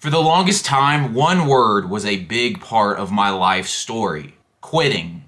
For the longest time, one word was a big part of my life story: quitting.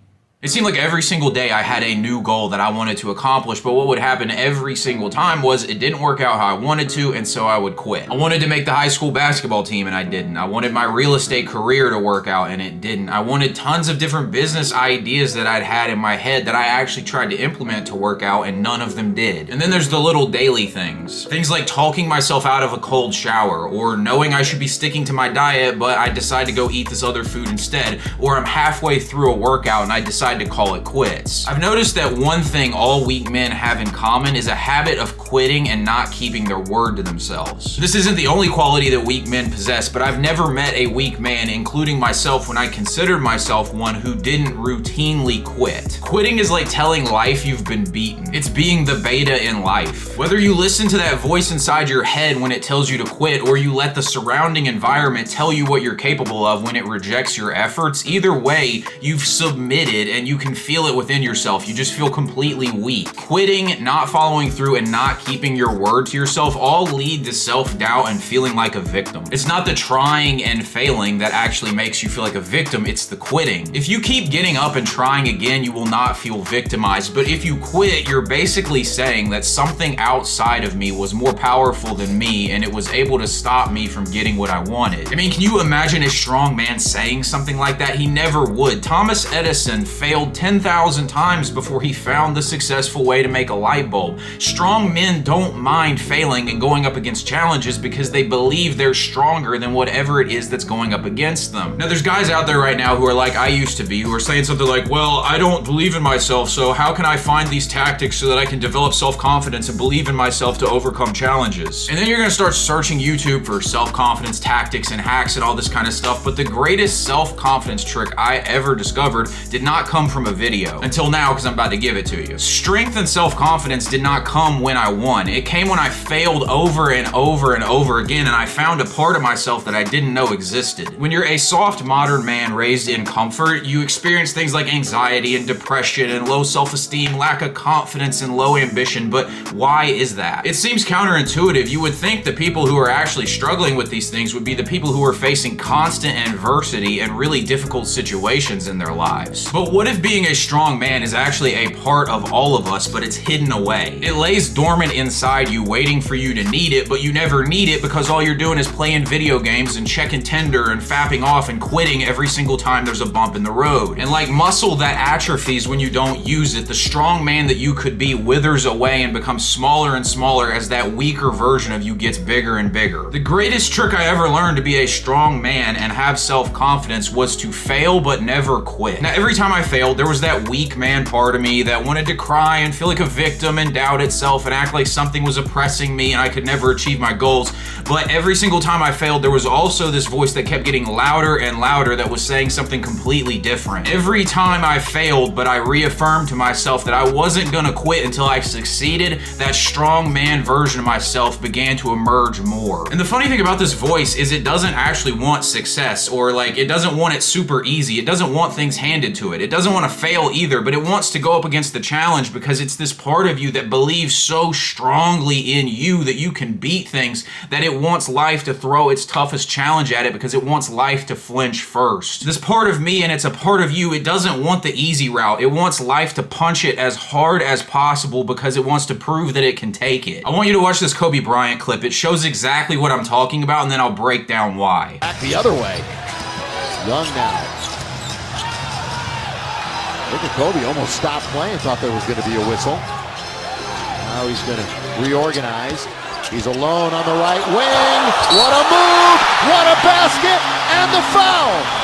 It seemed like every single day I had a new goal that I wanted to accomplish, but what would happen every single time was it didn't work out how I wanted to, and so I would quit. I wanted to make the high school basketball team, and I didn't. I wanted my real estate career to work out, and it didn't. I wanted tons of different business ideas that I'd had in my head that I actually tried to implement to work out, and none of them did. And then there's the little daily things. Things like talking myself out of a cold shower, or knowing I should be sticking to my diet, but I decide to go eat this other food instead, or I'm halfway through a workout and I decide to call it quits. I've noticed that one thing all weak men have in common is a habit of quitting and not keeping their word to themselves. This isn't the only quality that weak men possess, but I've never met a weak man, including myself when I considered myself one, who didn't routinely quit. Quitting is like telling life you've been beaten. It's being the beta in life. Whether you listen to that voice inside your head when it tells you to quit, or you let the surrounding environment tell you what you're capable of when it rejects your efforts, either way, you've submitted and you can feel it within yourself. You just feel completely weak. Quitting, not following through, and not keeping your word to yourself all lead to self-doubt and feeling like a victim. It's not the trying and failing that actually makes you feel like a victim, it's the quitting. If you keep getting up and trying again, you will not feel victimized, but if you quit, you're basically saying that something outside of me was more powerful than me and it was able to stop me from getting what I wanted. I mean, can you imagine a strong man saying something like that? He never would. Thomas Edison failed 10,000 times before he found the successful way to make a light bulb. Strong men don't mind failing and going up against challenges because they believe they're stronger than whatever it is that's going up against them. Now, there's guys out there right now who are like I used to be, who are saying something like, well, I don't believe in myself, so how can I find these tactics so that I can develop self-confidence and believe in myself to overcome challenges? And then you're gonna start searching YouTube for self-confidence tactics and hacks and all this kind of stuff, but the greatest self-confidence trick I ever discovered did not come from a video. Until now, because I'm about to give it to you. Strength and self-confidence did not come when I won. It came when I failed over and over and over again, and I found a part of myself that I didn't know existed. When you're a soft modern man raised in comfort, you experience things like anxiety and depression and low self-esteem, lack of confidence, and low ambition. But why is that? It seems counterintuitive. You would think the people who are actually struggling with these things would be the people who are facing constant adversity and really difficult situations in their lives. But what if being a strong man is actually a part of all of us, but it's hidden away? It lays dormant inside you, waiting for you to need it, but you never need it because all you're doing is playing video games and checking Tinder and fapping off and quitting every single time there's a bump in the road. And like muscle that atrophies when you don't use it, the strong man that you could be withers away and becomes smaller and smaller as that weaker version of you gets bigger and bigger. The greatest trick I ever learned to be a strong man and have self-confidence was to fail but never quit. Now, every time I failed, there was that weak man part of me that wanted to cry and feel like a victim and doubt itself and act like something was oppressing me and I could never achieve my goals. But every single time I failed, there was also this voice that kept getting louder and louder that was saying something completely different. Every time I failed, but I reaffirmed to myself that I wasn't gonna quit until I succeeded, that strong man version of myself began to emerge more. And the funny thing about this voice is it doesn't actually want success, or like it doesn't want it super easy. It doesn't want things handed to it. It doesn't want to fail either, but it wants to go up against the challenge because it's this part of you that believes so strongly in you that you can beat things that it wants life to throw its toughest challenge at it because it wants life to flinch first. This part of me, and it's a part of you, it doesn't want the easy route. It wants life to punch it as hard as possible because it wants to prove that it can take it. I want you to watch this Kobe Bryant clip. It shows exactly what I'm talking about, and then I'll break down why. Back the other way. Young now. Look at Kobe, almost stopped playing, thought there was going to be a whistle. Now he's going to reorganize. He's alone on the right wing. What a move! What a basket! And the foul!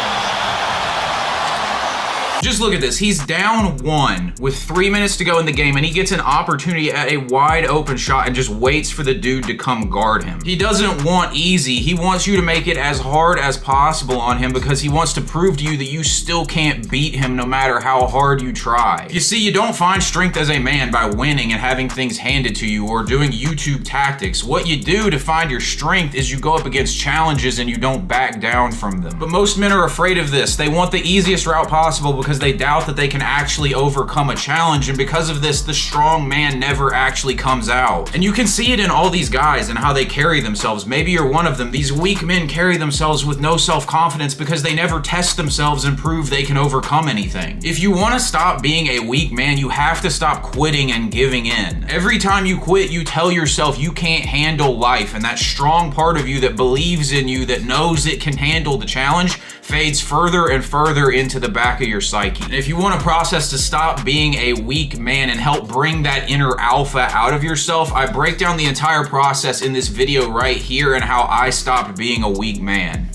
Just look at this. He's down 1 with 3 minutes to go in the game, and he gets an opportunity at a wide open shot and just waits for the dude to come guard him. He doesn't want easy. He wants you to make it as hard as possible on him because he wants to prove to you that you still can't beat him no matter how hard you try. You see, you don't find strength as a man by winning and having things handed to you or doing YouTube tactics. What you do to find your strength is you go up against challenges and you don't back down from them. But most men are afraid of this. They want the easiest route possible because because they doubt that they can actually overcome a challenge, and because of this, the strong man never actually comes out. And you can see it in all these guys and how they carry themselves. Maybe you're one of them. These weak men carry themselves with no self-confidence because they never test themselves and prove they can overcome anything. If you want to stop being a weak man, you have to stop quitting and giving in. Every time you quit, you tell yourself you can't handle life, and that strong part of you that believes in you, that knows it can handle the challenge, fades further and further into the back of your psyche. And if you want a process to stop being a weak man and help bring that inner alpha out of yourself, I break down the entire process in this video right here and how I stopped being a weak man.